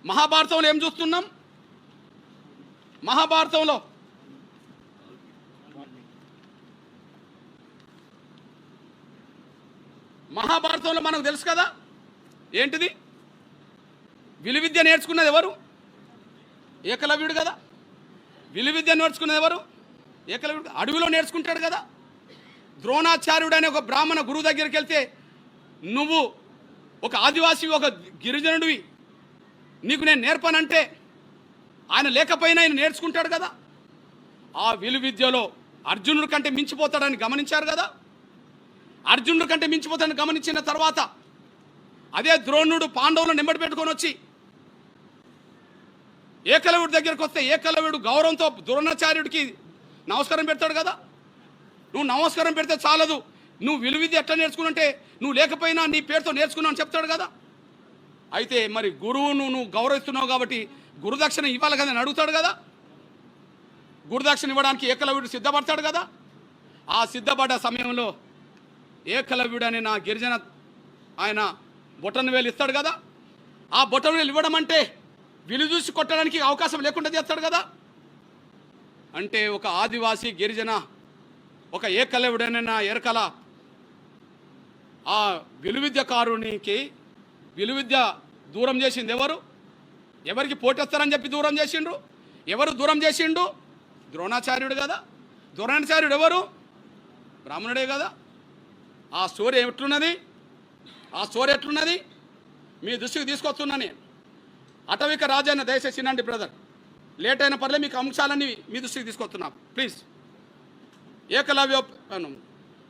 మహాభారతంలో ఏం చూస్తున్నాం? మహాభారతంలో మనకు తెలుసు కదా ఏంటిది? విలువిద్య నేర్చుకున్నది ఎవరు? ఏకలవ్యుడు కదా. విలువిద్య నేర్చుకున్నది ఎవరు? ఏకలవ్యుడు. అడవిలో నేర్చుకుంటాడు కదా. ద్రోణాచార్యుడు అనే ఒక బ్రాహ్మణ గురువు దగ్గరికి వెళ్తే, నువ్వు ఒక ఆదివాసి, ఒక గిరిజనుడివి, నీకు నేను నేర్పనంటే ఆయన లేకపోయినా ఆయన నేర్చుకుంటాడు కదా. ఆ విలువిద్యలో అర్జునుడి కంటే మించిపోతాడని గమనించారు కదా. అర్జునుడి కంటే మించిపోతాడని గమనించిన తర్వాత అదే ద్రోణుడు పాండవులను నెంబడి పెట్టుకొని వచ్చి ఏకలవ్యుడి దగ్గరికి వస్తే ఏకలవ్యుడు గౌరవంతో ద్రోణాచార్యుడికి నమస్కారం పెడతాడు కదా. నువ్వు నమస్కారం పెడితే చాలదు, నువ్వు విలువిద్య ఎట్లా నేర్చుకున్నంటే నువ్వు లేకపోయినా నీ పేరుతో నేర్చుకున్నావు అని చెప్తాడు కదా. అయితే మరి గురువును నువ్వు గౌరవిస్తున్నావు కాబట్టి గురుదక్షిణ ఇవ్వాలి కదా అని అడుగుతాడు కదా. గురుదక్షిణ ఇవ్వడానికి ఏకలవ్యుడు సిద్ధపడతాడు కదా. ఆ సిద్ధపడ్డ సమయంలో ఏకలవ్యుడు అనే నా గిరిజన ఆయన బొటన వేలు ఇస్తాడు కదా. ఆ బొటన వేలు ఇవ్వడం అంటే విలు చూసి కొట్టడానికి అవకాశం లేకుండా చేస్తాడు కదా. అంటే ఒక ఆదివాసీ గిరిజన, ఒక ఏకలవ్యుడైన ఎరకల ఆ విలువిద్యకారునికి విలువిద్య దూరం చేసింది ఎవరు? ఎవరికి పోటేస్తారని చెప్పి దూరం చేసిండు. ఎవరు దూరం చేసిండు? ద్రోణాచార్యుడు కదా. ద్రోణాచార్యుడు ఎవరు? బ్రాహ్మణుడే కదా. ఆ స్టోరీ ఎట్లున్నది? మీ దృష్టికి తీసుకొస్తున్నా నేను. అటవిక రాజైన దయచేసి చిన్నండి బ్రదర్, లేట్ అయిన పర్లే, మీకు అంశాలన్నీ మీ దృష్టికి తీసుకొస్తున్నా ప్లీజ్. ఏకలవ్య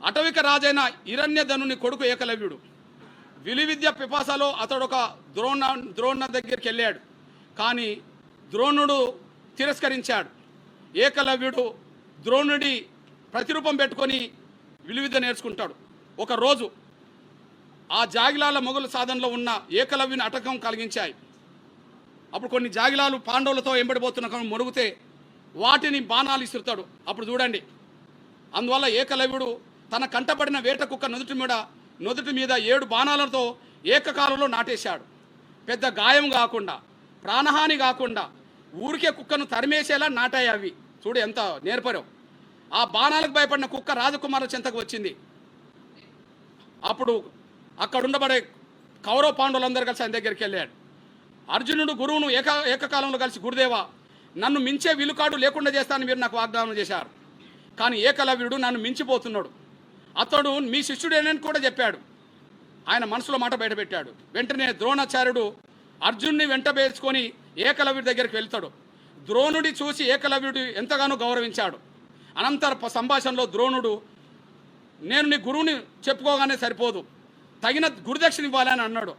అటవిక రాజైన హిరణ్యధనుని కొడుకు ఏకలవ్యుడు. విలువిద్య పిపాసలో అతడు ఒక ద్రోణ దగ్గరికి వెళ్ళాడు, కానీ ద్రోణుడు తిరస్కరించాడు. ఏకలవ్యుడు ద్రోణుడి ప్రతిరూపం పెట్టుకొని విలువిద్య నేర్చుకుంటాడు. ఒకరోజు ఆ జాగిలాల మొఘలు సాధనలో ఉన్న ఏకలవ్యుని అటకం కలిగించాయి. అప్పుడు కొన్ని జాగిలాలు పాండవులతో ఎంబడిపోతున్న మొరుగుతే వాటిని బాణాలు ఇస్తుతాడు. అప్పుడు చూడండి, అందువల్ల ఏకలవ్యుడు తన కంటపడిన వేట కుక్క నుదుటి మీద 7 బాణాలతో ఏకకాలంలో నాటేశాడు. పెద్ద గాయం కాకుండా, ప్రాణహాని కాకుండా ఊరికే కుక్కను తరిమేసేలా నాటాయి అవి. చూడు ఎంత నేర్పరో. ఆ బాణాలకు భయపడిన కుక్క రాజకుమారుల చెంతకు వచ్చింది. అప్పుడు అక్కడ ఉండబడే కౌరవ పాండవులందరూ కలిసి ఆయన దగ్గరికి వెళ్ళాడు. అర్జునుడు గురువును ఏకకాలంలో కలిసి, గురుదేవా, నన్ను మించే విలుకాడు లేకుండా చేస్తానని మీరు నాకు వాగ్దానం చేశారు, కానీ ఏకలవ్యుడు నన్ను మించిపోతున్నాడు, అతడు మీ శిష్యుడేనని కూడా చెప్పాడు. ఆయన మనసులో మాట బయటపెట్టాడు. వెంటనే ద్రోణాచార్యుడు అర్జునుడిని వెంటబేసుకొని ఏకలవ్యుడి దగ్గరికి వెళ్తాడు. ద్రోణుడి చూసి ఏకలవ్యుడు ఎంతగానో గౌరవించాడు. అనంతర సంభాషణలో ద్రోణుడు, నేను నీ గురువుని చెప్పుకోగానే సరిపోదు, తగిన గురుదక్షిణ ఇవ్వాలని అన్నాడు.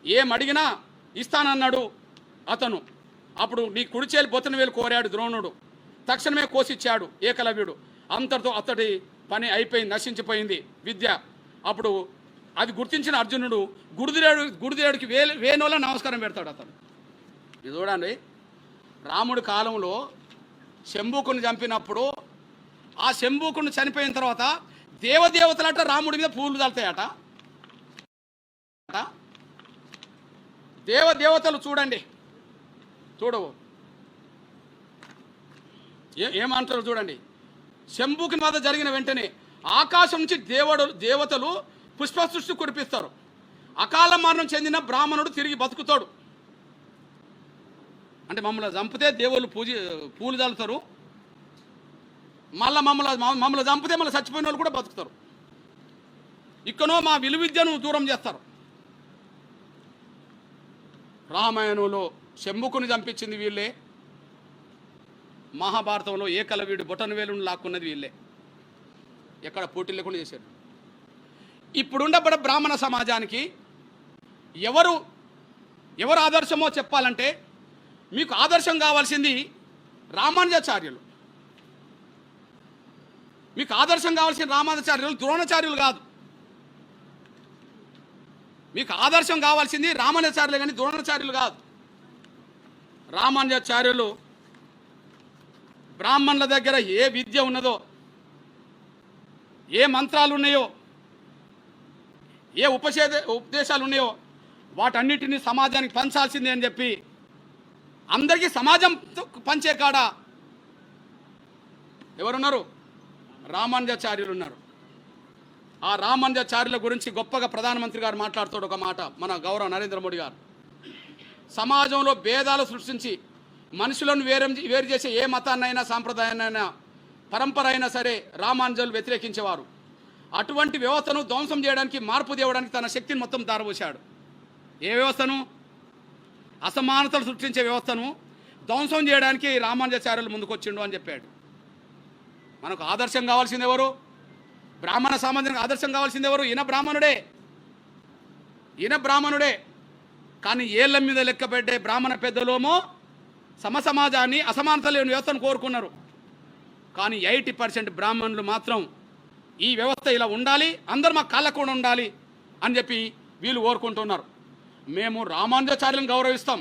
ఏం అడిగినా ఇస్తానన్నాడు అతను. అప్పుడు నీ కుడిచేలు బొత్తన వేలు కోరాడు ద్రోణుడు. తక్షణమే కోసిచ్చాడు ఏకలవ్యుడు. అంతటితో అతడి పని అయిపోయింది, నశించిపోయింది విద్య. అప్పుడు అది గుర్తించిన అర్జునుడు గురుదేవుడికి వేణుల నమస్కారం పెడతాడు అతను. ఇది చూడండి, రాముడి కాలంలో శంభూకుని చంపినప్పుడు ఆ శంభూకుని చనిపోయిన తర్వాత దేవదేవతలట రాముడి మీద పూలు చల్లుతాయట. దేవదేవతలు చూడండి, చూడవు ఏమంటారు చూడండి. శంభుకి మీద జరిగిన వెంటనే ఆకాశం నుంచి దేవతలు పుష్పసృష్టి కురిపిస్తారు. అకాల మరణం చెందిన బ్రాహ్మణుడు తిరిగి బతుకుతాడు. అంటే మమ్మల్ని చంపితే దేవుళ్ళు పూలు చల్లుతారు, మమ్మల్ని చంపితే మళ్ళీ చచ్చిపోయిన వాళ్ళు కూడా బతుకుతారు. ఇక్కడో మా విలువిద్యను దూరం చేస్తారు. రామాయణంలో శంభుకుని చంపించింది వీళ్ళే, మహాభారతంలో ఏకలవ్యుడి బొటన వేలును లాక్కున్నది వీళ్ళే. ఎక్కడ పోటీ లేకుండా చేశారు. ఇప్పుడుండబడ బ్రాహ్మణ సమాజానికి ఎవరు ఆదర్శమో చెప్పాలంటే మీకు ఆదర్శం కావాల్సింది రామానుజాచార్యులు. మీకు ఆదర్శం కావాల్సిన రామానుజాచార్యులు, ద్రోణాచార్యులు కాదు. మీకు ఆదర్శం కావాల్సింది రామానుజాచార్యులు కానీ ద్రోణాచార్యులు కాదు. రామానుజాచార్యులు బ్రాహ్మణుల దగ్గర ఏ విద్య ఉన్నదో, ఏ మంత్రాలు ఉన్నాయో, ఏ ఉపదేశాలు ఉన్నాయో వాటన్నిటినీ సమాజానికి పంచాల్సిందే అని చెప్పి అందరికీ సమాజం పంచే కాడ ఎవరున్నారు? రామానుజాచార్యులు ఉన్నారు. ఆ రామానుజాచార్యుల గురించి గొప్పగా ప్రధానమంత్రి గారు మాట్లాడుతాడు ఒక మాట, మన గౌరవ నరేంద్ర మోడీ గారు. సమాజంలో భేదాలు సృష్టించి మనుషులను వేరు చేసే ఏ మతాన్నైనా సాంప్రదాయాన్నైనా పరంపర అయినా సరే రామానుజులు వ్యతిరేకించేవారు. అటువంటి వ్యవస్థను ధ్వంసం చేయడానికి, మార్పు తేవడానికి తన శక్తిని మొత్తం దారపోశాడు. ఏ వ్యవస్థను? అసమానతలు సృష్టించే వ్యవస్థను ధ్వంసం చేయడానికి రామానుజాచార్యులు ముందుకొచ్చిండు అని చెప్పాడు. మనకు ఆదర్శం కావాల్సింది ఎవరు? బ్రాహ్మణ సామాజిక ఆదర్శం కావాల్సింది ఎవరు? ఈయన బ్రాహ్మణుడే. కానీ ఏళ్ల మీద లెక్కపెట్టే బ్రాహ్మణ పెద్దలోమో సమసమాజాన్ని, అసమానత లేని వ్యవస్థను కోరుకున్నారు. కానీ 80% బ్రాహ్మణులు మాత్రం ఈ వ్యవస్థ ఇలా ఉండాలి, అందరూ మా కాళ్ళ కూడా ఉండాలి అని చెప్పి వీళ్ళు కోరుకుంటున్నారు. మేము రామానుజాచార్యులను గౌరవిస్తాం,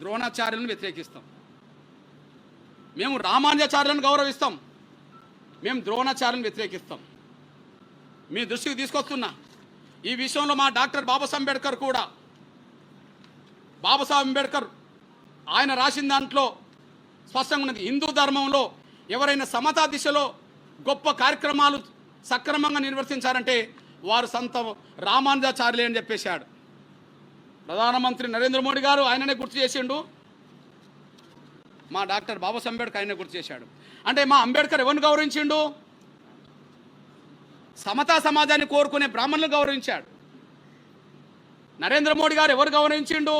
ద్రోణాచార్యులను వ్యతిరేకిస్తాం. మేము రామానుజాచార్యులను గౌరవిస్తాం, మేము ద్రోణాచార్యులను వ్యతిరేకిస్తాం. మీ దృష్టికి తీసుకొస్తున్నా, ఈ విషయంలో మా డాక్టర్ బాబాసాహెబ్ అంబేద్కర్ కూడా, బాబాసాహెబ్ అంబేద్కర్ ఆయన రాసిన దాంట్లో స్పష్టంగా ఉన్నది, హిందూ ధర్మంలో ఎవరైనా సమతా దిశలో గొప్ప కార్యక్రమాలు సక్రమంగా నిర్వర్తించారంటే వారు సంత రామానుజాచార్యులే అని చెప్పేశాడు. ప్రధానమంత్రి నరేంద్ర మోడీ గారు ఆయననే గుర్తు చేసిండు, మా డాక్టర్ బాబాసాహెబ్ అంబేద్కర్ ఆయనే గుర్తు చేశాడు. అంటే మా అంబేద్కర్ ఎవరిని గౌరవించిండు? సమతా సమాజాన్ని కోరుకునే బ్రాహ్మణులు గౌరవించాడు. నరేంద్ర మోడీ గారు ఎవరు గౌరవించిండు?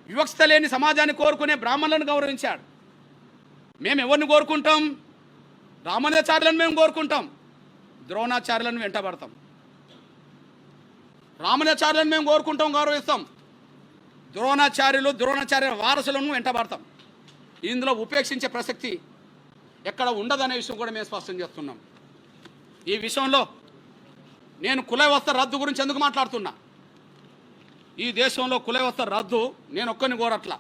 వివక్షత లేని సమాజాన్ని కోరుకునే బ్రాహ్మణులను గౌరవించాడు. మేము ఎవరిని కోరుకుంటాం? రామానుజాచార్యులను మేము కోరుకుంటాం, ద్రోణాచార్యులను వెంటబడతాం. రామానుజాచార్యులను మేము కోరుకుంటాం, గౌరవిస్తాం. ద్రోణాచార్యుల వారసులను వెంటబడతాం. ఇందులో ఉపేక్షించే ప్రసక్తి ఎక్కడ ఉండదనే విషయం కూడా మేము స్పష్టం చేస్తున్నాం. ఈ విషయంలో నేను కుల వ్యవస్థ రద్దు గురించి ఎందుకు మాట్లాడుతున్నా? ఈ దేశంలో కుల వ్యవస్థ రద్దు నేను ఒక్కరిని కోరట్లా.